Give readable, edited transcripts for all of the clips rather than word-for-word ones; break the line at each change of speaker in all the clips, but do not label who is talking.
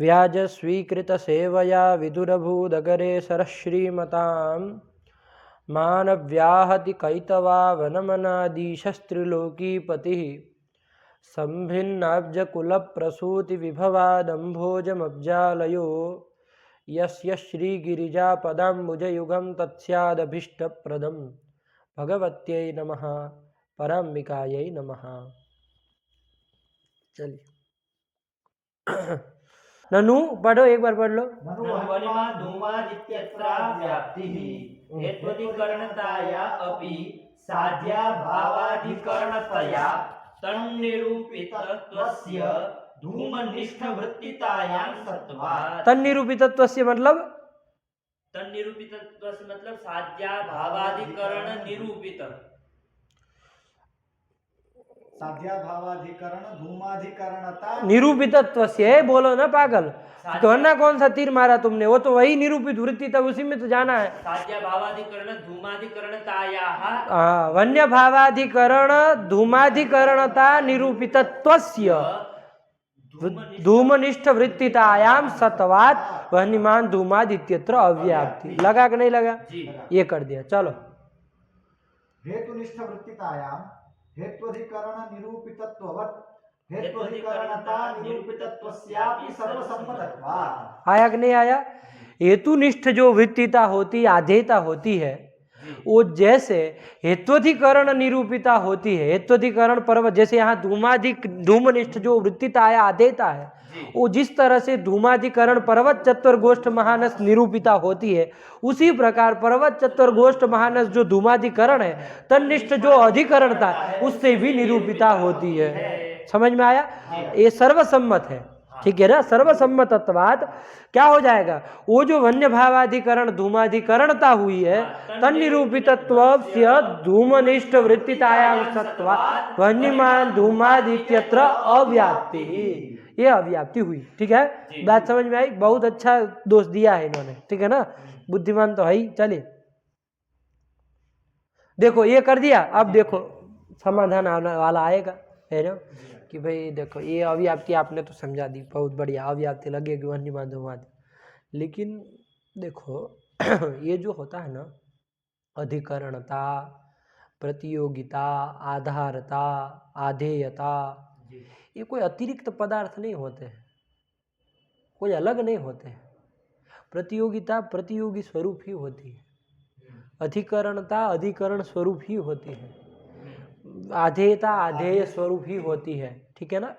व्याज स्वीकृत सेवया विदुरभूदगरे सरश्रीमतां मानव्याहति कैतवा वनमनादीशस्त्रिलोकीपतिः संभिन्नाब्जकुलप्रसूतिविभवादम्भोजमब्जालयो यस्य श्रीगिरिजापदाम्बुजयुगं तत्स्यादभीष्टप्रदं भगवत्यै नमः पराम्बिकायै नमः। चलिए ननु पढ़ो, एक बार पढ़ लो।
वनिमा धूमादित्यत्राव्याप्तिः हेत्वधिकरणताया अपि साध्या भावाधिकरणतया तन्निरूपितत्वस्य धूमनिष्ठवृत्तितायां सत्वात्।
तन्निरूपितत्वस्य मतलब
साध्या भावाधिकरण निरूपित।
साध्या भावाधिकरण धूमाधिकरणता
निरूपितत्वस्य बोलो ना पागल, कहना कौन सा तीर मारा तुमने, वो तो वही निरूपित वृत्ति था, उसी में तो जाना है।
साध्या भावाधिकरण धूमाधिकरणतायाः
वन्य भावाधिकरण धूमाधिकरणता निरूपितत्वस्य धूमनिष्ठ वृत्तितायाम सत्वात् वह्निमान धूमादित्यत्र अव्याप्ति। लगा कि नहीं लगा? ये कर दिया। चलो
हेतुनिष्ठ वृत्तितायाम हेत्वधिकरण निरूपितत्ववत् हेत्वधिकरणता निरूपितत्वस्यापि सर्वसम्मतत्वात्।
आया कि नहीं आया? हेतुनिष्ठ जो वृत्तिता होती, आधेयता होती है, वो जैसे हेत्वधिकरण निरूपिता होती है, हेत्वधिकरण पर्वत, जैसे यहाँ धूमनिष्ठ जो वृत्तिता है, आधेयता है, वो जिस तरह से धूमाधिकरण पर्वत चतुर गोष्ठ महानस निरूपिता होती है, उसी प्रकार पर्वत चतुर गोष्ठ महानस जो धूमाधिकरण है, तन्निष्ठ जो अधिकरण था, उससे भी निरूपिता होती है। समझ में आया? ये सर्वसम्मत है, ठीक है ना? सर्वसम्मतत्वात् क्या हो जाएगा? वो जो वन्य भावाधिकरण धूमाधिकरणता हुई है, तन्निरूपितत्वस्य धूमनिष्ठ वृत्तितायां सत्वात् वन्यमान धूमादित्यत्र अव्याप्ति, ये अव्याप्ति हुई। ठीक है, बात समझ में आई? बहुत अच्छा दोष दिया है इन्होंने, ठीक है ना? बुद्धिमान तो है ही। चलिए देखो ये कर दिया, अब देखो समाधान आने वाला आएगा, है ना? कि भाई देखो ये अव्याप्ति आपने तो समझा दी, बहुत बढ़िया, अव्याप्ति लगेगी वन्य माध्यम, लेकिन देखो ये जो होता है ना, अधिकरणता, प्रतियोगिता, आधारता, आधेयता, ये कोई अतिरिक्त पदार्थ नहीं होते हैं, कोई अलग नहीं होते हैं। प्रतियोगिता प्रतियोगी स्वरूप ही होती है, अधिकरणता अधिकरण स्वरूप ही होती है, आधेयता आधेय स्वरूप ही होती है। ठीक है ना?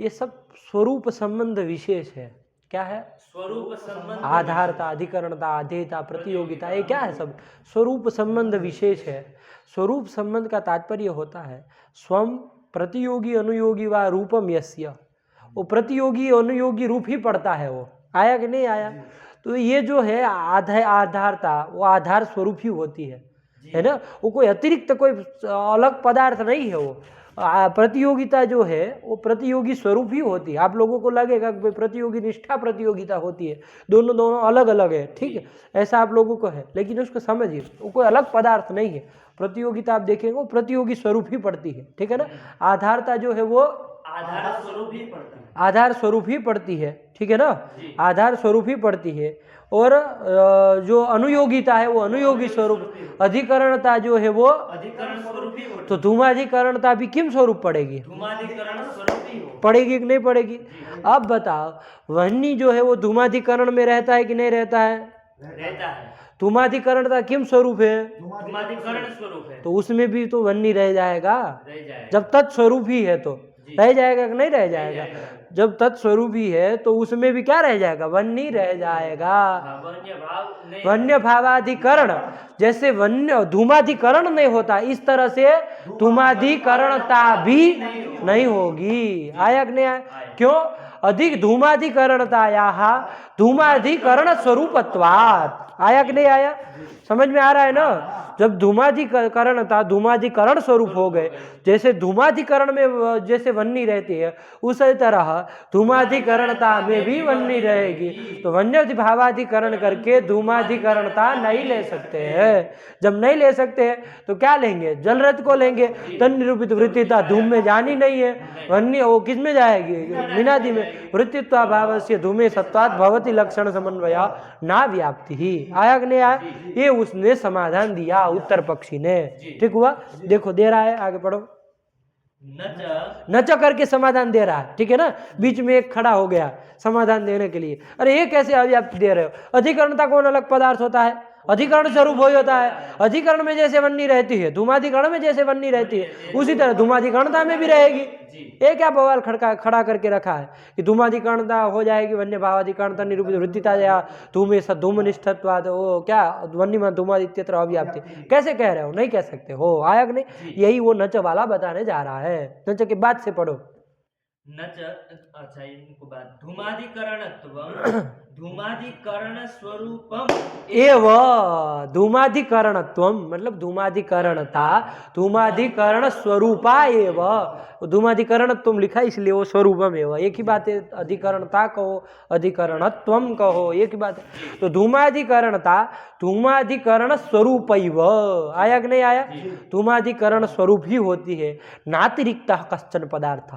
ये सब स्वरूप संबंध विशेष है। क्या है? स्वरूप संबंध। आधारता, अधिकरणता, आधेयता, प्रतियोगिता, ये क्या है? सब स्वरूप संबंध विशेष है। स्वरूप संबंध का तात्पर्य होता है स्वम प्रतियोगी अनुयोगी व रूपम यस्य, वो प्रतियोगी अनुयोगी रूप ही पड़ता है। वो आया कि नहीं आया? तो ये जो है आधारता, वो आधार स्वरूप ही होती है ना? वो कोई अतिरिक्त कोई अलग पदार्थ नहीं है। वो प्रतियोगिता जो है वो प्रतियोगी स्वरूप ही होती है। आप लोगों को लगेगा कि प्रतियोगी निष्ठा प्रतियोगिता होती है, दोनों अलग अलग है, ठीक है, ऐसा आप लोगों को है, लेकिन उसको समझिए वो कोई अलग पदार्थ नहीं है। प्रतियोगिता आप देखेंगे वो प्रतियोगी स्वरूप ही पड़ती है, ठीक है ना? आधारता जो है वो
आधार स्वरूप ही पड़ती है,
आधार स्वरूप ही पड़ती है, ठीक है ना? आधार स्वरूप ही पड़ती है। और जो अनुयोगिता है वो अनुयोगी स्वरूप, अधिकरणता जो है वो
अधिकरण स्वरूप ही होती है।
तो धूमाधिकरणता भी किम स्वरूप पड़ेगी?
धूमाधिकरण स्वरूप ही हो
पड़ेगी कि नहीं पड़ेगी? अब बताओ, वह्नि जो है वो धूमाधिकरण में रहता है कि नहीं रहता है?
रहता है।
धूमाधिकरणता किम स्वरूप है?
धूमाधिकरण स्वरूप है,
तो उसमें भी तो वह्नि रह जाएगा,
रह जाएगा।
जब तत्स्वरूप ही है तो रह जाएगा कि नहीं रह जाएगा? जब तत्स्वरूप ही है तो उसमें भी क्या रह जाएगा? वन्य रह जाएगा। वन्य भावाधिकरण, जैसे वन्य धूमाधिकरण नहीं होता, इस तरह से धूमाधिकरणता भी नहीं होगी। आया कि नहीं आया? क्यों? अधिक धूमाधिकरणताया धूमाधिकरण स्वरूपत्वात्। आया कि नहीं आया? समझ में आ रहा है ना? जब धूमाधिकरणता धूमाधिकरण स्वरूप हो गए, जैसे धूमाधिकरण में जैसे वन्नी रहती है, उसी तरह धूमाधिकरणता में भी वन्नी रहेगी। तो वन्य भावाधिकरण करके धूमाधिकरणता नहीं ले सकते हैं। जब नहीं ले सकते हैं तो क्या लेंगे? जलरथ को लेंगे। तन निरूपित वृत्तिता धूम में जानी नहीं है, वन्य वो किस में जाएगी? मीनादि में। वृत्तित्वाभावस्य धूमे सत्वात् भवति लक्षण समन्वय ना व्याप्ति ही। आया कि नहीं आया? ये उसने समाधान दिया उत्तर पक्षी ने। ठीक हुआ? देखो दे रहा है, आगे पढ़ो। नच करके समाधान दे रहा है, ठीक है ना। बीच में एक खड़ा हो गया समाधान देने के लिए, अरे ये कैसे अव्याप्ति दे रहे हो? अधिकरणता कौन अलग पदार्थ होता है? अधिकरण स्वरूप वही होता है। अधिकरण में जैसे वन्नी रहती है, धूमाधिकरण में जैसे वन्नी रहती है, उसी तरह धूमाधिकरणता में भी रहेगी। ये क्या बवाल खड़ा करके रखा है कि धूमाधिकरणता हो जाएगी वन्य भावाधिकरणता निरूपित वृत्तिता या धूमे धूमनिष्ठत्वाद, वो क्या वन्य में धूमादित्यत्र अव्याप्ति कैसे कह रहे हो? नहीं कह सकते हो। आया कि नहीं? यही वो नच वाला बताने जा रहा है। नच के बाद से पढ़ो।
नच, अच्छा इनको बात धूमाधिकरणत्वं धूमाधिकरण स्वरूपम
एव धूमाधिकरणत्वम मतलब धूमाधिकरणता, धूमाधिकरण स्वरूपा एव। धूमाधिकरणत्वम लिखा इसलिए वो स्वरूपम एव, एक ही बात है। अधिकरणता कहो, अधिकरणत्वम कहो, एक ही बात है। तो धूमाधिकरणता धूमाधिकरण स्वरूप एव। आया कि नहीं आया? धूमाधिकरण स्वरूप ही होती है, नातिरिक्त कश्चन पदार्थ,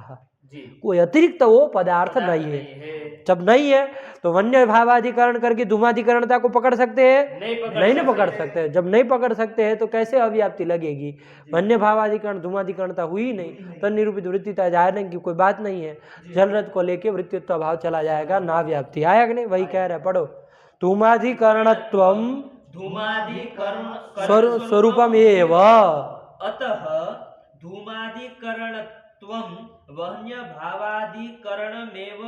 कोई अतिरिक्त वो पदार्थ नहीं है। जब नहीं है तो वन्य भावाधिकरण करके धूमाधिकरणता को पकड़ सकते हैं? नहीं ना पकड़ सकते। जब नहीं पकड़ सकते हैं तो कैसे अव्याप्ति लगेगी? वन्य भावाधिकरण धूमाधिकरणता हुई नहीं, तो निरूपित वृत्तिता जाहिर नहीं कि कोई बात नहीं है। जलरत को लेके वृत्तित्व भाव चला जाएगा, ना व्याप्ति। आया कि नहीं? वही कह रहे, पढ़ो। धूमाधिकरणत्वम स्वरूपम एव
अतः धूमाधिकरणत्वं वन्य भावाधिकरणमेव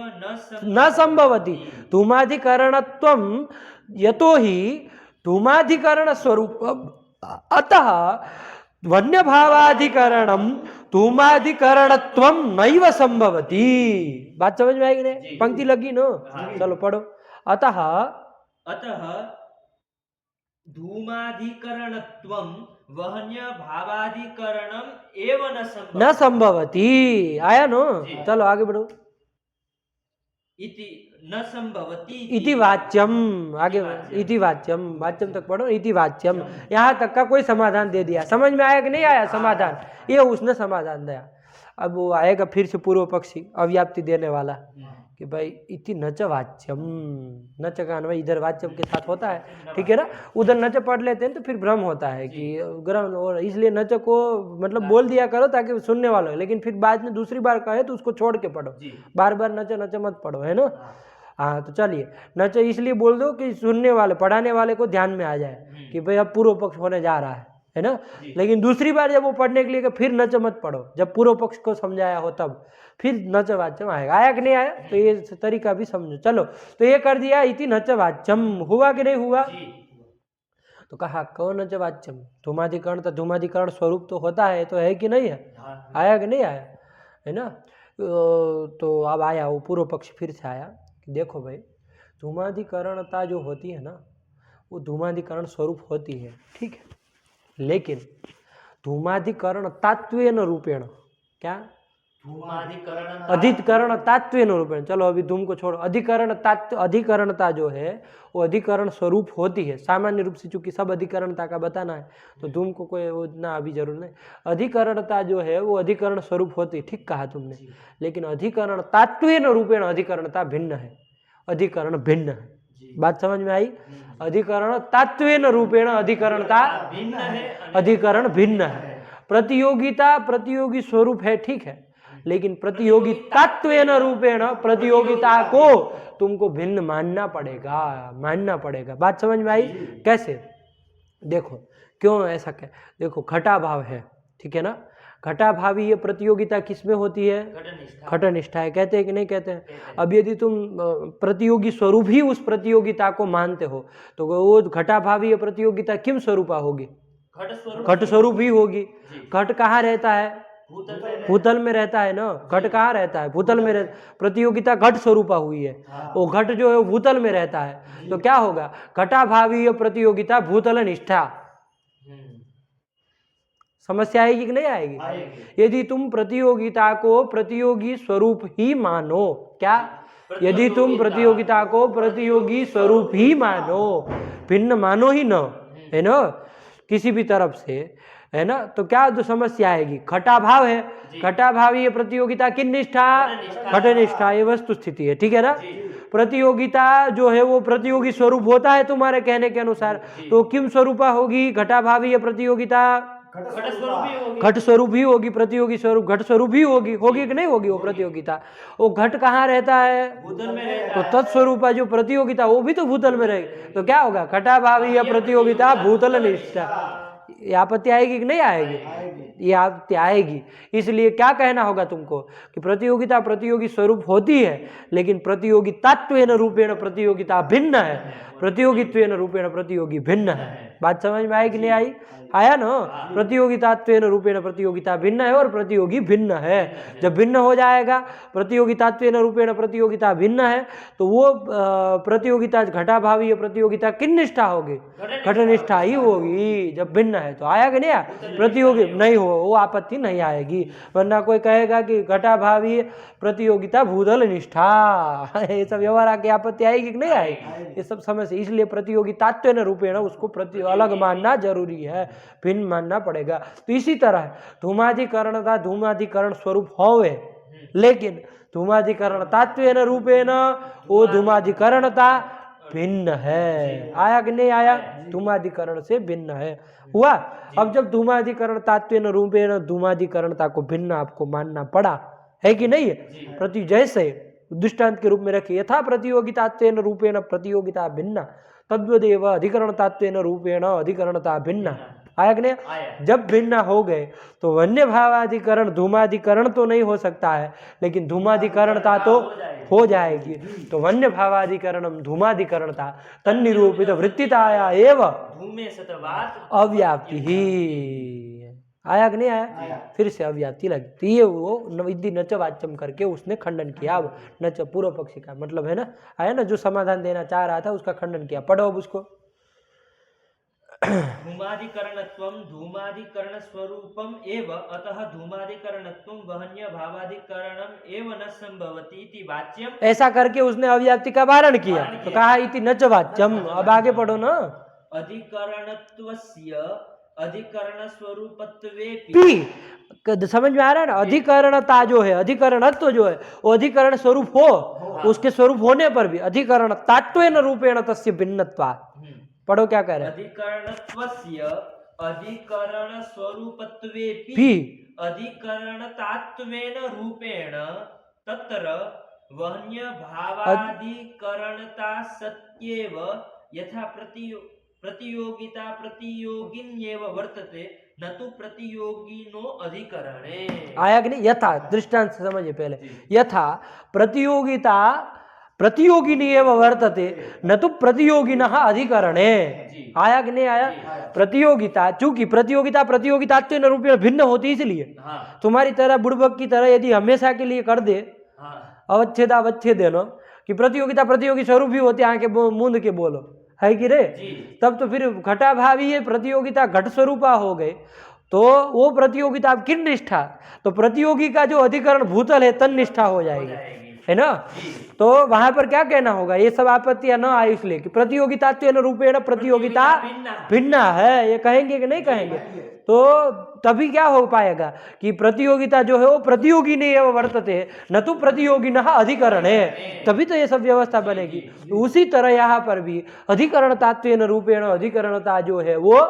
न संभवति। धूमाधिकरणत्वं यतो हि धूमाधिकरण स्वरूपम अतः वन्य भावाधिकरणम धूमाधिकरणत्वं नैव संभवति। बात समझ में आएगी नहीं? पंक्ति लगी नो? चलो पढ़ो। अतः
धूमाधिकरणत्वं वन्य भावाधिकरणम एव
न संभवति। आया नो? चलो आगे बढ़ो।
इति न संभवति
इति वाच्यम, आगे इति वाच्यम, वाच्यम तक पढ़ो। इति वाच्यम, यहाँ तक का कोई समाधान दे दिया। समझ में आया कि नहीं आया समाधान? ये उसने समाधान दिया। अब वो आएगा फिर से पूर्व पक्षी अव्याप्ति देने वाला कि भाई इति नच वाच्यम, नच का अन्वय इधर वाच्यम के साथ होता है, ठीक है ना। उधर नच पढ़ लेते हैं तो फिर भ्रम होता है कि ग्रहण, और इसलिए नच को मतलब बोल दिया करो ताकि सुनने वाला हो, लेकिन फिर बाद में दूसरी बार कहे तो उसको छोड़ के पढ़ो, बार बार नच नच मत पढ़ो, है ना। हाँ तो चलिए, नच इसलिए बोल दो कि सुनने वाले पढ़ाने वाले को ध्यान में आ जाए कि भाई अब पूर्व पक्ष होने जा रहा है ना। लेकिन दूसरी बार जब वो पढ़ने के लिए फिर नच मत पढ़ो, जब पूर्व पक्ष को समझाया हो तब फिर नच वाच्यम आएगा। आया कि नहीं आया? तो ये तरीका भी समझो। चलो तो ये कर दिया, इति नच वाच्यम। हुआ कि नहीं हुआ? तो कहा कौन नच वाच्यम? धूमाधिकरण, तो धूमाधिकरण स्वरूप तो होता है, तो है कि नहीं है? आया कि नहीं आया? है ना। तो अब आया वो पूर्व पक्ष फिर से आया कि देखो भाई, धूमाधिकरणता जो होती है ना, वो धूमाधिकरण स्वरूप होती है, ठीक है। लेकिन धूमाधिकरण तात्वेन रूपेण, क्या अधिकरण तात्वेन रूपेण, चलो अभी धूम को छोड़ो, अधिकरण तात्व, अधिकरणता जो है वो अधिकरण स्वरूप होती है सामान्य रूप से, चूंकि सब अधिकरणता का बताना है तो धूम को कोई उतना अभी जरूर नहीं। अधिकरणता जो है वो अधिकरण स्वरूप होती है, ठीक कहा तुमने। लेकिन अधिकरण तात्वेन रूपेण अधिकरणता भिन्न है, अधिकरण भिन्न है। बात समझ में आई? अधिकरण तात्वेन रूपेण अधिकरणता
भिन्न है,
अधिकरण भिन्न है। प्रतियोगिता प्रतियोगी स्वरूप है, ठीक है, लेकिन प्रतियोगी तात्वेन रूपेण प्रतियोगिता को तुमको भिन्न मानना पड़ेगा। बात समझ में आई? कैसे? देखो क्यों ऐसा कह, देखो घटाभाव है, ठीक है ना। घटाभावी ये प्रतियोगिता किसमें होती है? घटनिष्ठा है, कहते हैं कि नहीं कहते हैं? अब यदि तुम प्रतियोगी स्वरूप ही उस प्रतियोगिता को मानते हो तो वो घटाभावी प्रतियोगिता किम स्वरूपा होगी? घट स्वरूप ही होगी। घट कहाँ रहता है? भूतल में रहता है ना। घट कहाँ रहता है? भूतल में रहता। प्रतियोगिता घट स्वरूपा हुई है, वो घट जो है वो भूतल में रहता है, तो क्या होगा? घटाभावी प्रतियोगिता भूतल निष्ठा। समस्या आएगी कि नहीं आएगी? यदि तुम प्रतियोगिता को प्रतियोगी स्वरूप ही मानो, क्या? यदि तुम प्रतियोगिता को प्रतियोगी स्वरूप ही मानो, भिन्न मानो ही न, है ना, किसी भी तरफ से, है ना। तो क्या जो समस्या आएगी, घटाभाव है, घटाभावी प्रतियोगिता किन निष्ठा, घटनिष्ठा, ये वस्तु स्थिति है, ठीक है ना। प्रतियोगिता जो है वो प्रतियोगी स्वरूप होता है तुम्हारे कहने के अनुसार, तो किम स्वरूपा होगी घटाभावी प्रतियोगिता, घट स्वरूप ही होगी, प्रतियोगी स्वरूप घट स्वरूप ही होगी, होगी कि नहीं होगी वो प्रतियोगिता। वो घट कहाँ रहता है,
भूतल में रहता
तो
है।
तत्स्वरूप जो प्रतियोगिता वो भी तो भूतल में रहेगी, तो क्या होगा घटाभावी प्रतियोगिता भूतल निष्ठा। ये आपत्ति आएगी कि नहीं आएगी, ये आपत्ति आएगी। इसलिए क्या कहना होगा तुमको कि प्रतियोगिता प्रतियोगी स्वरूप होती है, लेकिन प्रतियोगितात्वेन रूपेण प्रतियोगिता भिन्न है, प्रतियोगित्वेन रूपेण प्रतियोगी भिन्न है। बात समझ में आई कि नहीं आई, आया ना। प्रतियोगितात्वेन रूपेण प्रतियोगिता भिन्न है और प्रतियोगी भिन्न है। जब भिन्न हो जाएगा, प्रतियोगितात्वेन रूपेण प्रतियोगिता भिन्न है, तो वो प्रतियोगिता घटाभावी प्रतियोगिता किन निष्ठा होगी, घटनिष्ठा ही होगी जब भिन्न है। तो आया कि नहीं, प्रतियोगी नहीं हो, वो आपत्ति नहीं आएगी। वरना कोई कहेगा कि घटाभावी प्रतियोगिता भूतल निष्ठा, ये सब व्यवहार आके आपत्ति आएगी कि नहीं आएगी, ये सब समस्या। इसलिए प्रतियोगितात्वेन रूपेण उसको अलग मानना जरूरी है, भिन्न मानना पड़ेगा। तो इसी तरह धूमाधिकरणता धूमाधिकरण स्वरूप होवे, लेकिन धूमाधिकरण तात्वेन रूपेण वो धूमाधिकरणता भिन्न है। आया कि नहीं आया, धूमाधिकरण से भिन्न है, हुआ। अब जब धूमाधिकरण तात्वेन रूपेण धूमाधिकरणता को भिन्न आपको मानना पड़ा है कि नहीं है, प्रति जैसे दृष्टांत के रूप में रखिए, यथा प्रतियोगितात्वेन रूपेण प्रतियोगिता भिन्न तद्वदेव अधिकरणतात्वेन रूपेण अधिकरणता भिन्न। आया कि नहीं, जब भिन्न हो गए तो वन्य भावाधिकरण धूमाधिकरण तो नहीं हो सकता है, लेकिन धूमाधिकरणता तो हो जाएगी। तो वन्य भावाधिकरणम धूमाधिकरणता तन्निरूपित वृत्तिताया एव
धूमे सतवात
अव्याप्ति ही। आया कि नहीं आया, फिर से अव्याप्ति लगी। तो ये वो नविद्धि नच वाच्यम करके उसने खंडन किया। अब नच पूर्व पक्षी का मतलब है ना, आया ना, जो समाधान देना चाह रहा था उसका खंडन किया। पढ़ो अब उसको।
धूमाधिकरणत्वं धूमाधिकरण स्वरूपम एव अतः धूमाधिकरणत्वं वहन्य भावाधिकरणम एव न संभवति इति वाच्यम।
ऐसा करके उसने अव्याप्ति का वारण किया, तो कहा इति नच वाच्यम। अब आगे पढ़ो ना।
अधिकरणत्वस्य अधिकरण
स्वरूपत्वेपि, समझ में आ रहा है ना। अधिकरणता जो है, अधिकरणत्व जो है, वो अधिकरण स्वरूप हो, उसके स्वरूप होने पर भी अधिकरण तात्वेन रूपेण तस्य भिन्नत्वात्। पढ़ो क्या कह रहे हैं।
अधिकरणत्वस्य अधिकरण स्वरूपत्वेपि अधिकरणतात्वेन रूपेण तत्र वहन्य भावाधिकरणता सत्येव यथा प्रतियोगिता प्रतियोगिन्येव वर्तते न तो प्रतियोगिनो अधिकरणे। आया कि नहीं,
यथा दृष्टांत से समझिए पहले। यथा प्रतियोगिता प्रतियोगिनी एव वर्तते न तो प्रतियोगिनः अधिकरणे। आया कि नहीं आया, प्रतियोगिता, चूंकि प्रतियोगिता प्रतियोगितात्वेन रूपेण भिन्न होती, इसलिए तुम्हारी तरह बुड़बक की तरह यदि हमेशा के लिए कर दे अवच्छेद अवच्छेदेन कि प्रतियोगिता प्रतियोगी स्वरूप भी होती, आके मूंद के बोलो है कि रे, तब तो फिर घटाभावी प्रतियोगिता घट स्वरूपा हो गए, तो वो प्रतियोगिता किन निष्ठा, तो प्रतियोगी का जो अधिकरण भूतल है तन निष्ठा हो जाएगी, है ना। तो वहां पर क्या कहना होगा, ये सब आपत्तियां न आए इसलिए कि प्रतियोगितात्वेन रूपेण प्रतियोगिता भिन्न है, ये कहेंगे कि नहीं कहेंगे। तो तभी क्या हो पाएगा कि प्रतियोगिता जो है वो प्रतियोगी नहीं है, वो वर्तते न तो प्रतियोगिनः अधिकरण है, तभी तो ये सब व्यवस्था बनेगी। तो उसी तरह यहाँ पर भी अधिकरण तात्वेन रूपेण अधिकरणता जो है वो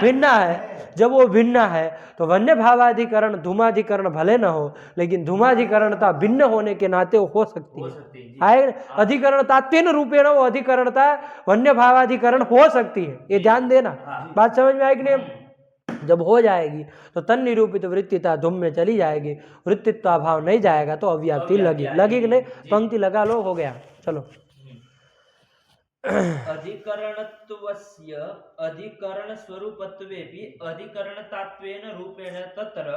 भिन्न है। जब वो भिन्न है तो वन्य भावाधिकरण धूमाधिकरण भले न हो, लेकिन धूमाधिकरणता भिन्न होने के नाते वो हो सकती है। अधिकरण तात्वेन रूपेण वो अधिकरणता वन्य भावाधिकरण हो सकती है, ये ध्यान देना। बात समझ में आएगी नहीं। जब हो जाएगी तो तन निरूपित वृत्तिता धूम में चली जाएगी, वृत्तित्व भाव नहीं जाएगा तो अव्याप्ति लगी कि नहीं। पंक्ति लगा लो, हो गया, चलो।
अधिकरणत्वस्य अधिकरण स्वरूपत्वेपि अधिकरणतात्वेन रूपेण तत्र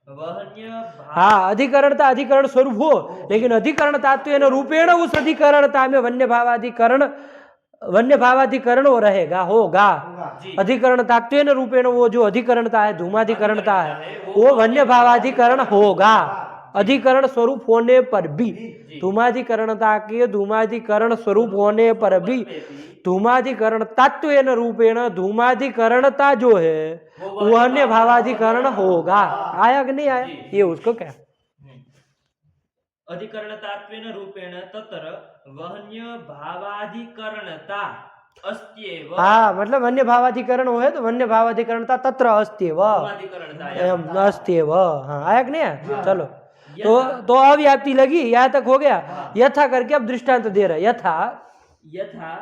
वहन्य।
हाँ, अधिकरणता अधिकरण स्वरूप हो, लेकिन अधिकरण तात्वेन रूपेण उस अधिकरणता में वन्य भावाधिकरण वो रहेगा, होगा। अधिकरण तात्वेन रूपेण वो जो अधिकरणता है धूमाधिकरणता है वो वन्य भावाधिकरण होगा, अधिकरण स्वरूप होने पर भी, धूमाधिकरणता के धूमाधिकरण स्वरूप होने पर भी धूमाधिकरण तत्वेन रूपेण धूमाधिकरणता जो है वो अन्य भावाधिकरण होगा। आया कि नहीं आया? ये उसको क्या
अधिकरणतात्वेन रूपेण तत्र वहन्य भावाधिकरणता अस्त्येव।
हाँ, मतलब वन्य भावाधिकरण हो है तो वन्य भावाधिकरणता तत्र अस्त्येव
धूमाधिकरणतायां
अस्त्येव। हाँ, आया कि नहीं आया? चलो, तो अव्याप्ति लगी, यहाँ तक हो गया। यथा करके अब दृष्टांत दे रहे, यथा
यथा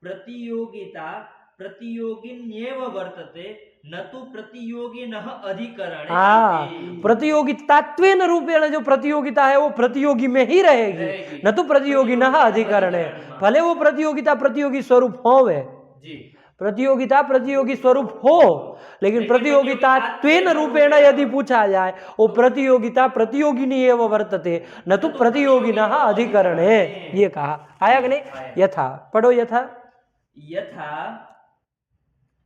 प्रतियोगिता प्रतियोगिन्येव वर्तते न तु प्रतियोगिनः अधिकरणे।
हाँ,
इति।
प्रतियोगितात्वेन रूपेण जो प्रतियोगिता है वो प्रतियोगी में ही रहेगी, न तो प्रतियोगी न अधिकरण है। भले वो प्रतियोगिता प्रतियोगी स्वरूप होवे,
जी
प्रतियोगिता प्रतियोगी स्वरूप हो, लेकिन प्रतियोगितात्वेन रूपेण यदि पूछा जाए वो प्रतियोगिता प्रतियोगिनी एव वर्तते न तो प्रतियोगिनः अधिकरण है। ये कहा, आया कि नहीं? यथा पढ़ो, यथा
यथा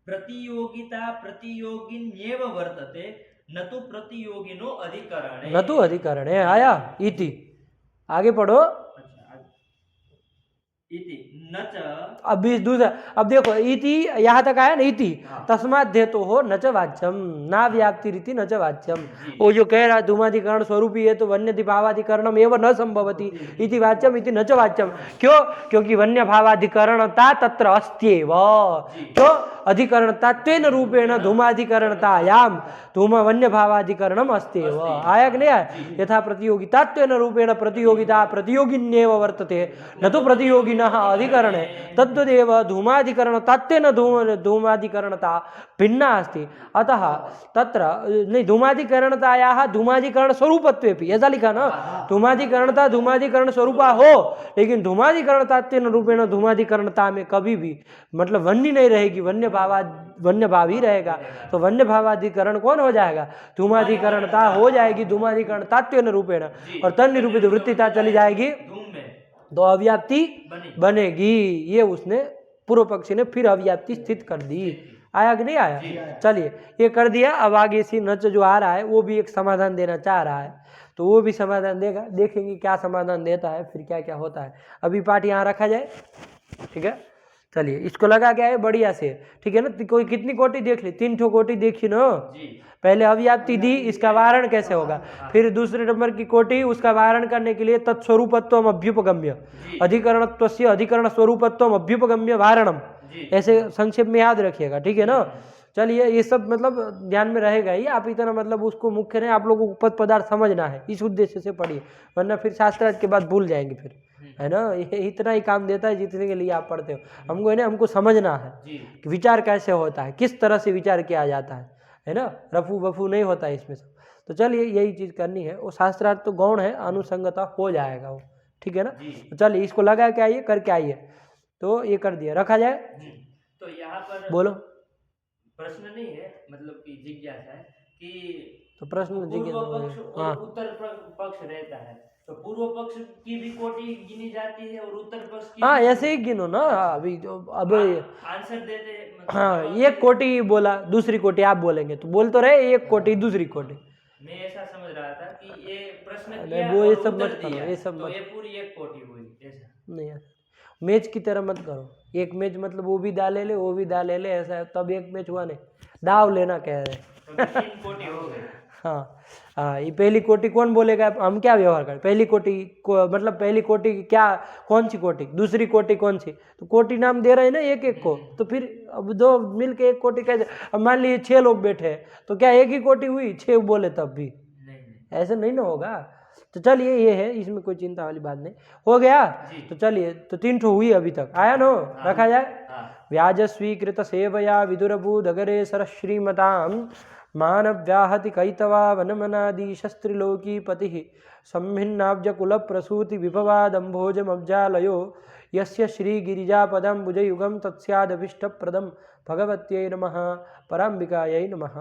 प्रतियोगिता प्रतियोगिन्येव वर्तते न तो प्रतियोगिनो अधिकरणे।
न तो अधिकरण है। आया इति, आगे पढ़ो।
इति न च।
अब दूसरा, अब देखो इति यहाँ तक आया ना, इति तस्मात् धेतु हो न च वाच्यम ना व्याप्ति रीति न च वाच्यम। वो जो कह रहा है धूमाधिकरण स्वरूपी है तो वन्य भावाधिकरणम एवं न संभवति इति वाच्यम इति न च वाच्यम। क्यों? क्योंकि वन्य भावाधिकरणता तत्र अस्त्येव। क्यों? अधिकरणतात्वेन रूपेण धूमाधिकरणतायाम धूम वन्य भावाधिकरणम अस्त्येव। आया कि नहीं आया? यथा प्रतियोगितात्वेन रूपेण प्रतियोगिता प्रतियोगिन्येव वर्तते न तो प्रतियोगिनः अधिकरण है, तद्वदेव धूमाधिकरणतात्वेन धूमाधिकरणता भिन्ना अस्ति। अतः तत्र नहीं, धूमाधिकरणतायाः धूमाधिकरण स्वरूपत्वेपि, ऐसा लिखा ना, धूमाधिकरणता धूमाधिकरण स्वरूपा हो, लेकिन धूमाधिकरणतात्वेन रूपेण धूमाधिकरणता में कभी भी मतलब वन्य नहीं रहेगी, वन्य भाव ही रहेगा। तो वन्य भावाधिकरण कौन हो जाएगा? धूमाधिकरणता हो जाएगी धूमाधिकरणतात्वेन रूपेण, और तन्निरूपित वृत्तिता चली जाएगी तो अव्याप्ति बनेगी। ये उसने पूर्व पक्षी ने फिर अव्याप्ति स्थित कर दी। आया कि नहीं आया? चलिए, ये कर दिया। अब आगे सी नच जो आ रहा है वो भी एक समाधान देना चाह रहा है, तो वो भी समाधान देगा, देखेंगे क्या समाधान देता है, फिर क्या क्या होता है। अभी पाठ यहाँ रखा जाए, ठीक है? चलिए, इसको लगा क्या है बढ़िया से, ठीक है ना? कोई कितनी कोटि देख ली? 3 ठो कोटि देखी ना। पहले अव्याप्ति दी, इसका वारण कैसे होगा, फिर दूसरे नंबर की कोटि उसका वारण करने के लिए तत्स्वरूपत्वम अभ्युपगम्य अधिकरणत्वस्य अधिकरण स्वरूपत्वम अभ्युपगम्य वारणम, ऐसे संक्षेप में याद रखिएगा, ठीक है ना? चलिए, ये सब मतलब ध्यान में रहेगा ही, आप इतना मतलब उसको मुख्य नहीं, आप लोगों को उपद पदार्थ समझना है, इस उद्देश्य से पढ़िए, वरना फिर शास्त्रार्थ के बाद भूल जाएंगे फिर, है ना? ये इतना ही काम देता है जितने के लिए आप पढ़ते हो। हमको है ना, हमको समझना है कि विचार कैसे होता है, किस तरह से विचार किया जाता है ना? रफू बफू नहीं होता है इसमें सब। तो चलिए, यही चीज़ करनी है। वो शास्त्रार्थ तो गौण है, अनुसंगता हो जाएगा वो, ठीक है ना? तो चलिए, इसको लगा के आइए, करके आइए। तो ये कर दिया, रखा जाए।
तो यहाँ पर
बोलो,
प्रश्न नहीं है, मतलब कि जिज्ञासा है कि
तो प्रश्न
पूर्व पक्ष और
हाँ,
उत्तर पक्ष रहता है, तो पूर्व पक्ष की भी कोटि गिनी जाती है और उत्तर पक्ष की
हाँ,
भी।
ऐसे ही गिनो ना। अभी जो अब
आंसर देते मतलब
हाँ, एक कोटि बोला, दूसरी कोटि आप बोलेंगे तो बोल तो रहे, एक कोटि दूसरी कोटि।
मैं ऐसा समझ रहा था कि ये प्रश्न
नहीं,
किया
वो ये
और
सब
उत्तर
मत करो,
दिया,
ये सब
तो
मत।
ये पूरी एक कोटि हुई, ऐसा
नहीं यार, मैच की तरह मत करो। एक मैच मतलब वो भी डाले ले, वो भी डाले ले, ऐसा है, तब एक मैच हुआ नहीं। दाव लेना कह रहे।
तो 3 कोटि हो गई।
हाँ हाँ, ये पहली कोटि कौन बोलेगा? हम क्या व्यवहार करें? पहली कोटि को मतलब पहली कोटि क्या, कौन सी कोटि, दूसरी कोटि कौन सी? तो कोटि नाम दे रहे हैं ना एक एक को, तो फिर अब 2 मिल के एक कोटि कैसे? अब मान लीजिए 6 लोग बैठे हैं, तो क्या एक ही कोटि हुई? 6 बोले तब भी
नहीं।
ऐसे नहीं ना होगा। तो चलिए, ये है, इसमें कोई चिंता वाली बात नहीं। हो गया? तो चलिए, तो 3 ठो हुई अभी तक, आया नो? रखा जाए। व्याज स्वीकृत सेवया विदुरबूद अगरे सर श्रीमताम मानव्याहति कैतवा वनमनादि शस्त्रिलोकी पति संभिन्नाब्ज कुल प्रसूति विभवादम्भोजमब्जालयो यस्य श्री गिरिजापदं भुजयुगं तत्स्यादभिष्टप्रदं भगवत्यै नमः। पराम्बिकायै नमः।